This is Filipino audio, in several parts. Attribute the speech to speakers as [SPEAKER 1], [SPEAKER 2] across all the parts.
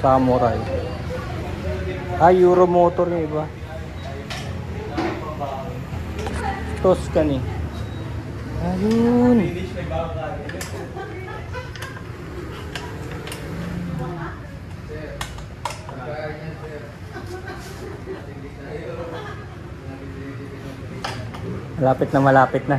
[SPEAKER 1] Samurai. Ah, Euromotor yung iba. Tuscany. Ayun. Malapit na, malapit na.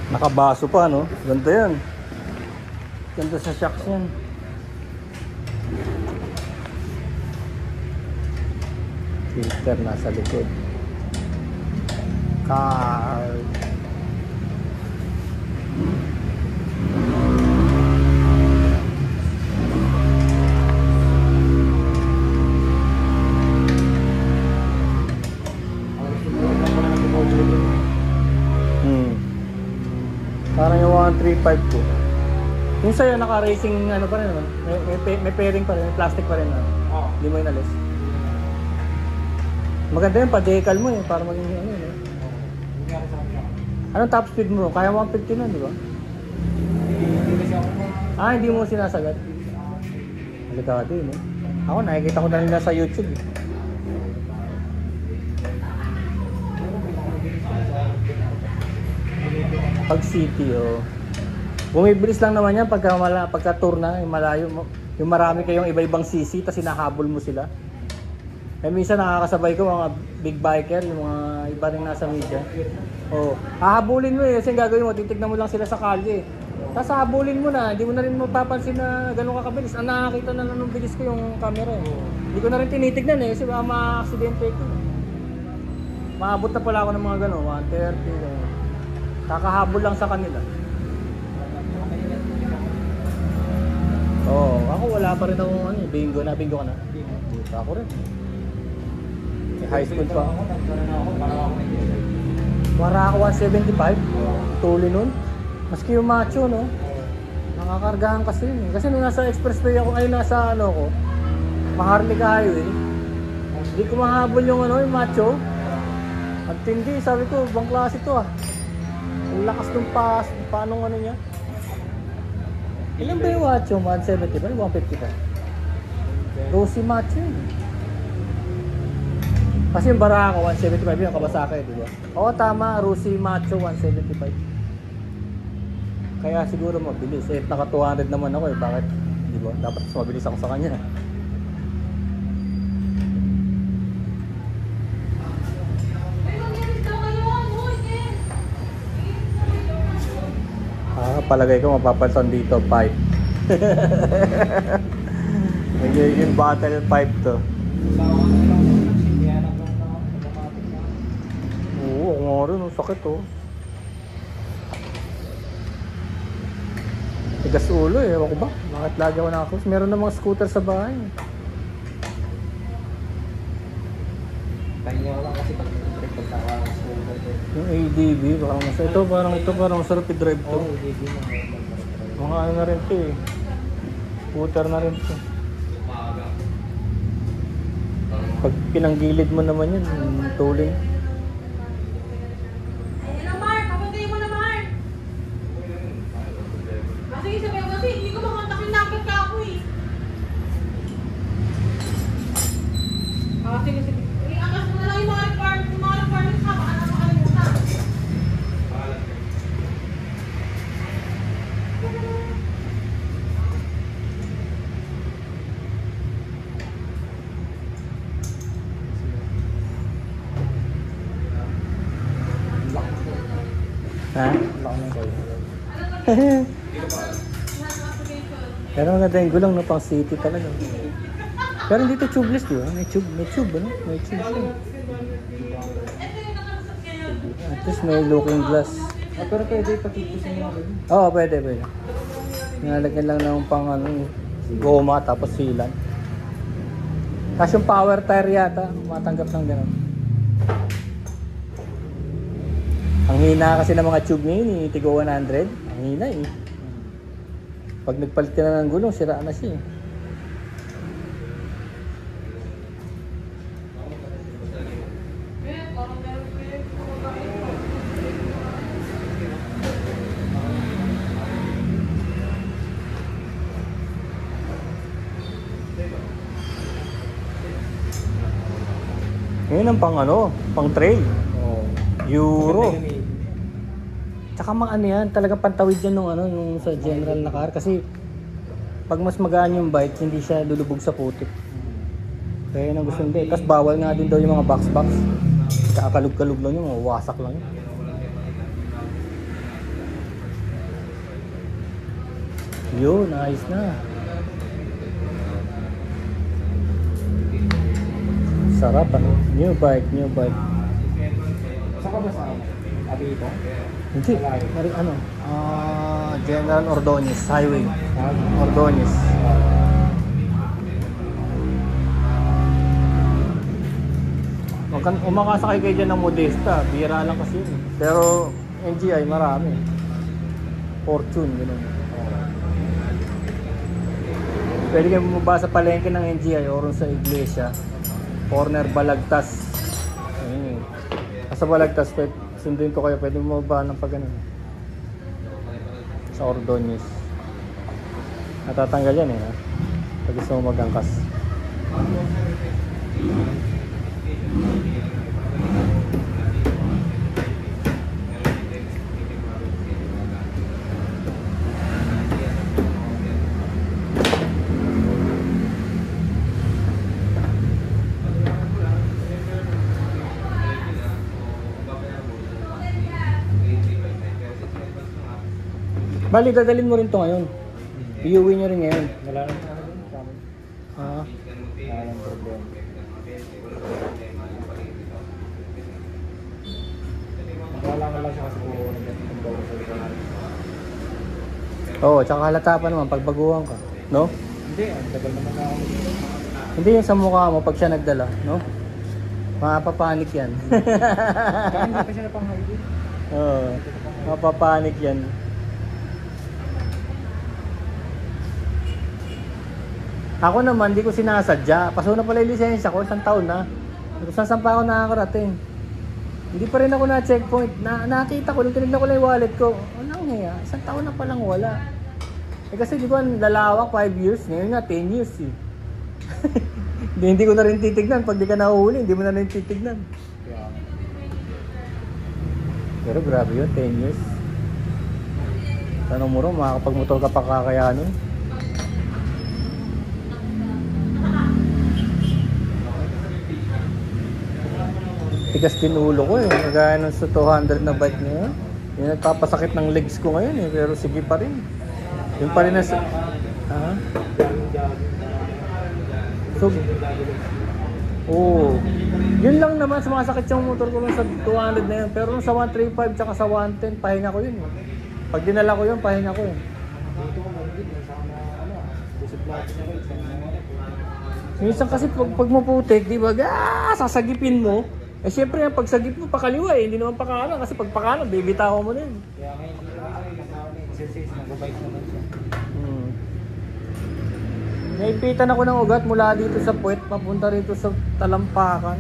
[SPEAKER 1] Nakabaso pa, no? Ganda yan. Ganda sa shocks yan. Filter nasa likod. Car. Parang yung 135 ko. Yung sa'yo naka-racing ano pa rin, no? May pairing pa rin, may plastic pa rin. No? Hindi mo inalis. Maganda yun, pa-decal mo eh, para maging ano yun. Anong top speed mo? Kaya 150 na, di ba? Ah, hindi mo sinasagat. Delikado yun eh. Ako, nakikita ko na nila sa YouTube eh. Pag city, oh. Bumibilis lang naman yan pagka tour na, yung malayo mo. Yung marami kayong iba-ibang CC, tapos hinahabol mo sila. Eh minsan nakakasabay ko mga big biker, yung mga iba rin nasa media. Oh, hahabulin mo eh, kasi yung gagawin mo, titignan mo lang sila sa kalye. Tapos hahabulin mo na, hindi mo na rin mapapansin na gano'n kakabilis. Ang nakakita na nung bilis ko yung camera eh. Hindi ko na rin tinitignan eh, kasi baka ma-aksidente ko. Maabot na pala ako ng mga gano'n, 130. Kakahabol lang sa kanila. Oo, ako wala pa rin akong ano, bingo na, bingo ka na. Dito ako rin. High school pa ako. Wara ako 175. Tuli nun. Maski yung macho, no? Nakakargahan kasi yun. Kasi nung nasa expressway ako, ay nasa ano ko, Maharlika Highway. Hindi ko mahabol yung ano, yung macho. At hindi, sabi ko, bang klase to ah. Ang lakas ng paanong ano niya. Ilan ba yung macho? 170 ba? 150 ba? Rosy macho yun. Kasi yung Barako 175 yung Kawasaki, di ba? Oo, tama. Rosy macho 175. Kaya siguro mabilis. Eh, naka 200 naman ako eh. Bakit? Di ba? Dapat mas mabilis ako sa kanya. Palagay ko mapapansan dito pipe. Nagiging battle pipe to. Oo, nga rin, sakit oh. Tigas ulo eh, ewan ko ba? Bakit lagi ako nakakus? Meron namang scooter sa bahay.
[SPEAKER 2] Kanya ko lang kasi pag-trip pagkawa ng scooter.
[SPEAKER 1] Yung ADV, parang masarap i-drive to.
[SPEAKER 2] Oo, ADV na.
[SPEAKER 1] Mga ano na rin to eh. Scooter na rin to. Pag pinanggilid mo naman yun, tuling.
[SPEAKER 3] Ayun na Mark, papatay mo na Mark. Sige, sabi ko kasi hindi ko makontak yung number ka ako eh. Sige, sige. I-angas mo na lang yung mga requirements ha, baka nasa kalimutan.
[SPEAKER 1] Ha? Pero maganda yung gulang no, pang city talaga. Pero dito tubeless di ba? May tube ano? May tube siya. At least may looking glass.
[SPEAKER 2] Pero pwede ipatipusin mo rin.
[SPEAKER 1] Oo, pwede. Nalagyan lang ng pang ano, goma tapos silan. Tapos yung power tire yata, matanggap ng gano'n. Ang hina kasi ng mga tube ngayon, Tigo 100. Ang hina eh. Pag nagpalit ka na ng gulong, sira na siya eh.
[SPEAKER 3] Parang meron pa yung
[SPEAKER 1] Ngayon ang pang ano, pang trail.
[SPEAKER 2] Oo.
[SPEAKER 1] Euro.
[SPEAKER 2] Maganda yun eh.
[SPEAKER 1] Tsaka mga ano yan, talagang pantawid yan nung ano, nung sa general na car. Kasi pag mas magaan yung bike, hindi siya lulubog sa putik. Kaya yun ang gusto nila. Tapos bawal nga din daw yung mga box-box. Kakalug-kalug lang yun, mga wasak lang yun. Yun, ayos na. Sarap ano. New bike, new bike.
[SPEAKER 2] Saan ka ba sa Abito?
[SPEAKER 1] Hindi, ano? General Ordonez Highway. Ordonez. Umakasakay kayo dyan ng Modesta, bira lang kasi yun. Pero NGI marami. Fortune, gano'n. Pwede kayo bumaba sa palengke ng NGI o sa iglesia. Corner Balagtas. Ayun. Sa Balagtas, sunduin ko kayo, pwede bumaba ng pag ganun. Sa Ordonez. Natatanggal yan eh. Ha? Pag gusto mo magangkas. Bali, dadalhin mo rin to ngayon. Iuwi nyo rin ngayon.
[SPEAKER 2] Wala nang ano din sa amin.
[SPEAKER 1] Ah.
[SPEAKER 2] Wala nang problema. Wala ka lang siya kasi kung nagtatrabaho sa lugar.
[SPEAKER 1] Oo, tsaka halata pa naman pag baguhan ka. No?
[SPEAKER 2] Hindi, ang tagal naman na ako.
[SPEAKER 1] Hindi yung sa mukha mo pag siya nagdala. No? Mapapanik yan.
[SPEAKER 2] Kaya hindi pa siya napang-highway.
[SPEAKER 1] Oo. Mapapanik yan. Ako naman, di ko sinasadya. Paso na pala yung lisensya ko, isang taon na. Saan pa ako nakakarating. Hindi pa rin ako na checkpoint. Nakita ko, nung tinignan ko lang yung wallet ko, walang nga, isang taon na palang wala. Eh kasi di ko lalawak 5 years, ngayon nga 10 years eh. hindi ko na rin titignan. Pag di ka nahuhuli, hindi mo na rin titignan. Pero grabe yun, 10 years. Tanong mo rin, makakapag-motor ka pa kakayanin. Tigas din ulo ko eh. Kagaya ng sa 200 na bike na yun. Yung nagpapasakit ng legs ko ngayon eh. Pero sige pa rin. Yung pa rin na sa... Ha? So... Oo. Yun lang naman, sumasakit yung motor ko lang sa 200 na yun. Pero sa 135 tsaka sa 110, pahinga ko yun eh. Pag dinala ko yun, pahinga ko eh.
[SPEAKER 2] Dito ko magigit na sama, disiplado na rin.
[SPEAKER 1] Minsan kasi pag maputik, di ba, sasagipin mo. Eh syempre yung pagsagip mo pakaliwa eh, hindi naman pakanan kasi pag pakanan, bibitawan mo na yun.
[SPEAKER 2] Kaya ngayon, hindi naman ako exercise, nag-bike naman siya.
[SPEAKER 1] Naipitan ako ng ugat mula dito sa puwet, papunta rito sa talampakan.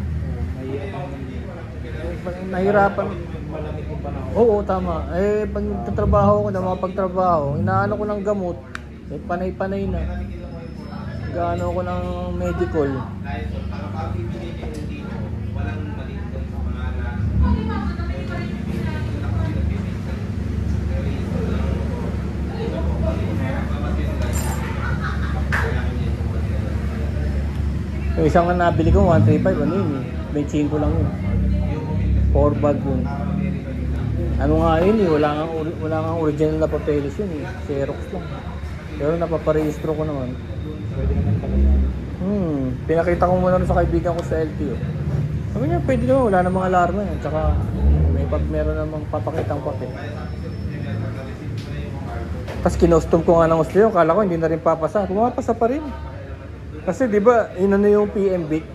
[SPEAKER 1] Nahirapan.
[SPEAKER 2] Malamig yung panahon.
[SPEAKER 1] Oo, tama. Eh, pag nagtatrabaho ko na mapagtrabaho, inaano ko ng gamot, eh panay-panay na. Gaano ko ng medical. Yung isang na nabili ko, 135, ano yun eh. 25 lang yun. 4 bag yun. Ano nga yun eh, wala nga original na papeles yun eh. Xerox lang. Pero napaparehistro ko naman.
[SPEAKER 2] Pwede naman pala yan.
[SPEAKER 1] Pinakita ko muna sa kaibigan ko sa LTO. Sabi niya, pwede naman, wala namang alarma yan. Tsaka meron namang papakitang papel. Tapos kinostom ko nga ng gusto yun, kala ko hindi na rin papasa. Pumapasa pa rin. Kasi di ba, inano yung PM Vic?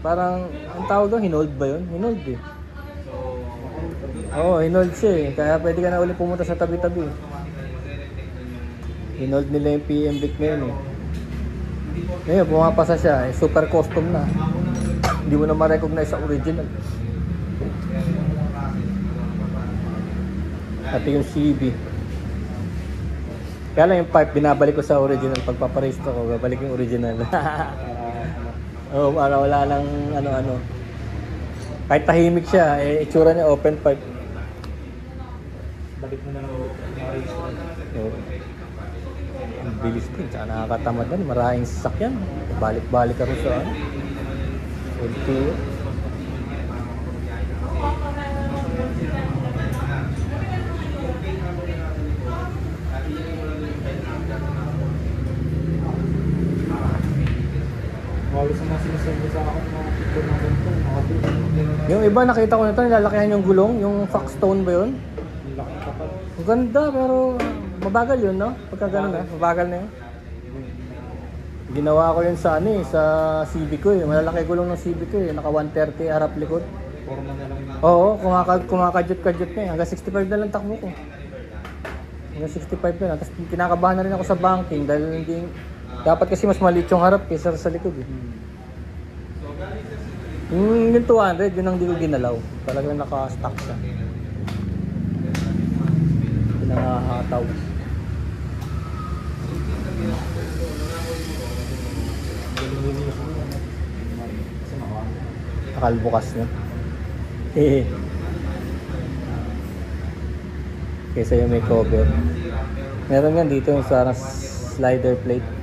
[SPEAKER 1] Parang, ang tawag doon, hinold ba yun? Hinold eh. Oo, hinold siya eh. Kaya pwede ka na ulit pumunta sa tabi-tabi. Hinold nila yung PM Vic ngayon eh. Ngayon, pumapasa siya eh. Super custom na. Hindi mo na ma-recognize sa original. At yung CB. Kaya lang yung pipe, binabalik ko sa original. Pagpaparesto ko, babalik yung original. Oo, para wala lang ano-ano. Kahit tahimik siya, eh, itsura niya open pipe.
[SPEAKER 2] Balik mo na lang ulit.
[SPEAKER 1] Oo. Ang bilis ko, tsaka nakakatamad na. Maraming sasakyan. Balik-balik ka rin sa ano. LTO.
[SPEAKER 2] Halos na sinasabi sa akin mga picture ng ganito.
[SPEAKER 1] Yung iba nakita ko nito, nilalakihan yung gulong, yung Foxstone ba yun?
[SPEAKER 2] Ang laki kapal.
[SPEAKER 1] Ang ganda pero mabagal yun, no? Pagka ganun na, mabagal na yun. Ginawa ko yun sa ano eh, sa Civic ko eh. Malalaki gulong ng Civic ko eh, naka 130 harap likod.
[SPEAKER 2] Forma na lang yun.
[SPEAKER 1] Oo, kumakadyot-kadyot na eh. Hanggang 65 na lang takbo ko. Hanggang 65 na lang. Tapos kinakabahan na rin ako sa banking dahil hindi... Dapat kasi mas maliit yung harap kaysa sa likod eh. Yung 200, yun ang di ko ginalaw. Talagang naka-stock siya. Pinangahataw. Nakalbukas na. Kaysa yung may cover. Meron yan dito yung sarang slider plate.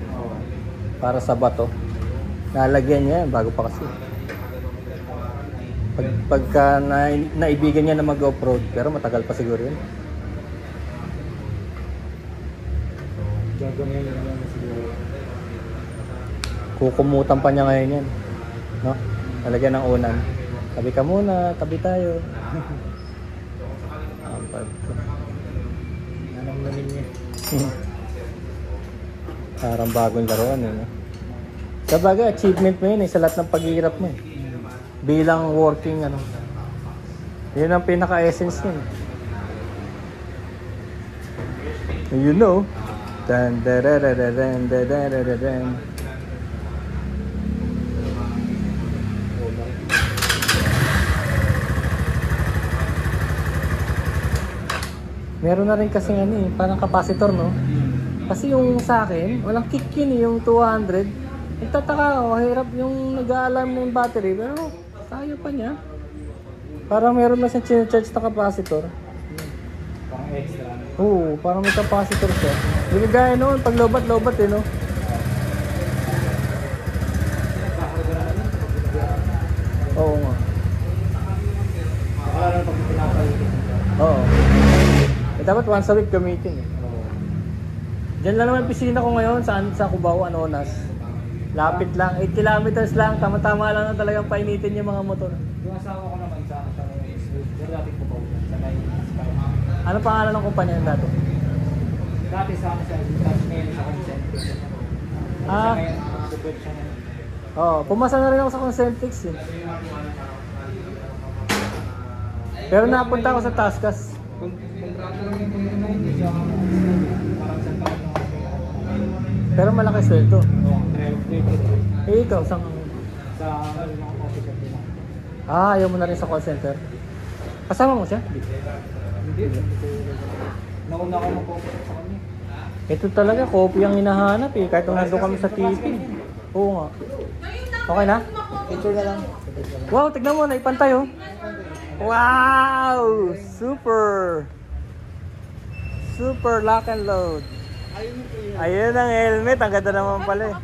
[SPEAKER 1] Para sa bato. Nalagyan niya yan bago pa kasi. Pagka naibigan niya na mag-off-road, pero matagal pa siguro yun.
[SPEAKER 2] Gagawin yun lang siguro.
[SPEAKER 1] Kukumutan pa niya ngayon yan. No? Nalagyan ng unan. Tabi ka muna, tabi tayo.
[SPEAKER 2] Anong namin niya?
[SPEAKER 1] Parang bagong laruan eh. No? Sabagay, achievement mo yun eh, sa lahat ng paghihirap mo eh. Bilang working ano. Yun ang pinaka-essence yun. You know. Dan da da da da dan da da da da dan. Meron na rin kasi ano eh, parang capacitor no. Kasi yung sa akin, walang kick yun eh, yung 200. Nagtataka ako, hirap yung nag-a-alarm na yung battery, pero kaya pa niya. Parang meron na siyang charge na capacitor.
[SPEAKER 2] Parang extra.
[SPEAKER 1] Oo, parang may capacitor siya. Hindi gaya noon, pag lobat-lobat eh, no? Oo nga.
[SPEAKER 2] Wala na pag pinapalitin.
[SPEAKER 1] Oo. Eh, dapat once a week gamitin eh. Diyan lang naman pisina ko ngayon, sa Cubao, Anonas. Lapit lang, 8 kilometers lang, tama-tama lang na talagang painitin yung mga motor.
[SPEAKER 2] Yung asawa ko naman sa yung dating po sa Sky.
[SPEAKER 1] Ano pangalan ng kumpanya yun dati?
[SPEAKER 2] Dati sa akin siya, tapos ngayon sa Concentric.
[SPEAKER 1] Ah.
[SPEAKER 2] Support siya ngayon.
[SPEAKER 1] Oo, pumasa na rin ako sa Concentrix eh. Pero napunta ako sa Taskas.
[SPEAKER 2] Kontrata lang yung pumunta na hindi siya parang sa taon ng
[SPEAKER 1] Pero malaki sweldo.
[SPEAKER 2] okay.
[SPEAKER 1] Eh ikaw, sa
[SPEAKER 2] mga coffee shop nila.
[SPEAKER 1] ayaw mo na rin sa call center? Kasama mo siya?
[SPEAKER 2] Hindi. Nauna ako mag-coffee shop sa kanya.
[SPEAKER 1] Ito talaga, coffee ang hinahanap eh. Kahit nung nandun kami sa TV. Oo nga. Okay na?
[SPEAKER 2] Picture na lang.
[SPEAKER 1] Wow, tignan mo, naipantay oh. Wow! Super! Super lock and load. Ayun ang helmet, ang ganda naman pala eh.